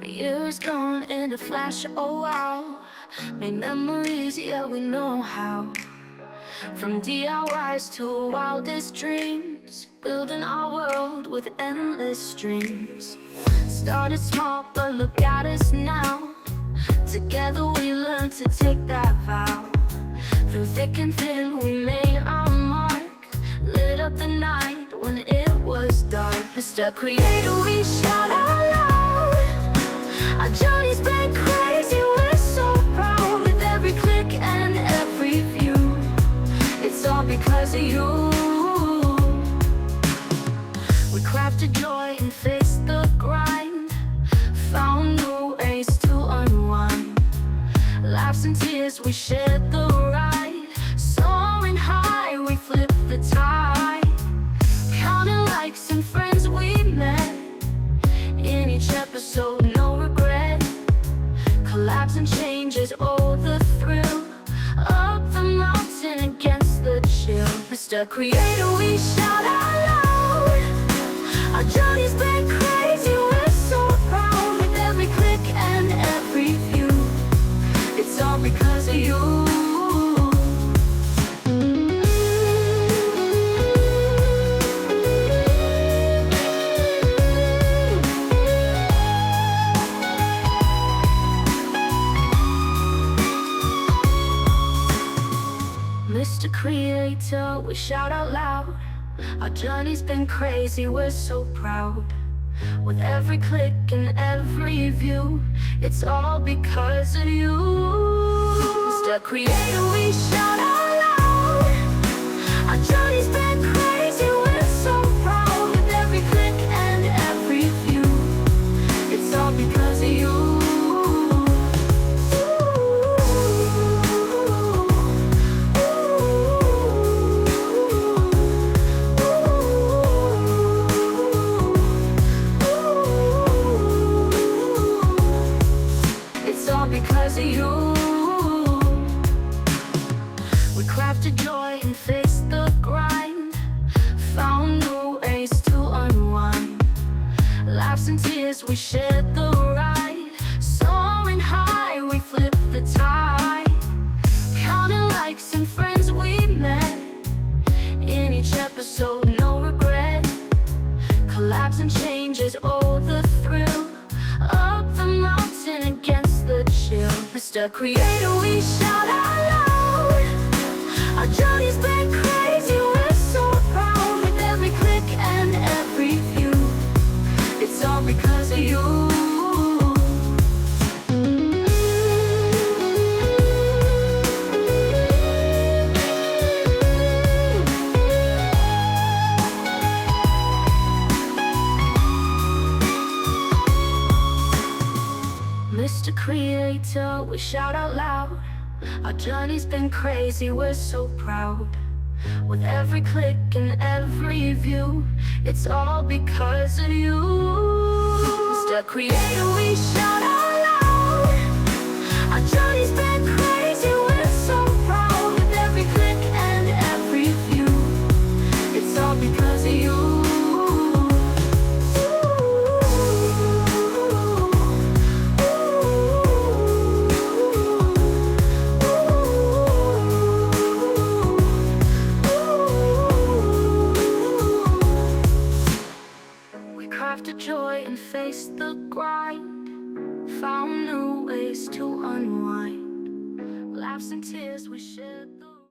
Years gone in a flash, oh wow. Made memories, yeah, we know how. From DIYs to wildest dreams, building our world with endless dreams. Started small, but look at us now. Together we learned to take that vow. Through thick and thin we made our mark. Lit up the night when it was dark. Mr. Creator, we shout out loud. Our journey's been crazy, we're so proud. With every click and every view, it's all because of you. We crafted joy and faced the grind. Found new ways to unwind. Laughs and tears, we shared the ride. Soaring high, we flipped the tide. Counting likes and friends we met. In each episode, no regret. Collabs and changes, oh the thrill. Up the mountain against the chill. Mr. Creator, we shout out loud. Our journey's been crazy, we're so proud. With every click and every view, it's all because of you. Mr. Creator, we shout out loud. Our journey's been crazy, we're so proud. With every click and every view, it's all because of you. Mr. Creator, we shout out loud. Our journey's been crazy, we're so proud. With every click and every view, it's all because of you. Because of you. We crafted joy and faced the grind. Found new ways to unwind. Laughs and tears, we shared the ride. Soaring high, we flipped the tide. Counting likes and friends we met. In each episode, no regret. Collabs and changes, oh the thrill. Up the mountain against the chill. Mr. Creator, we shout out loud. Our journey's been crazy, we're so proud. With every click and every view, it's all because of you. Mr. Creator, we shout out loud. Our journey's been crazy, we're so proud. With every click and every view, it's all because of you. Mr. Creator, we shout out loud. Our journey's been crazy, we're so proud. With every click and every view, it's all because of you. Crafted joy and faced the grind. Found new ways to unwind. Laughs and tears, we shared the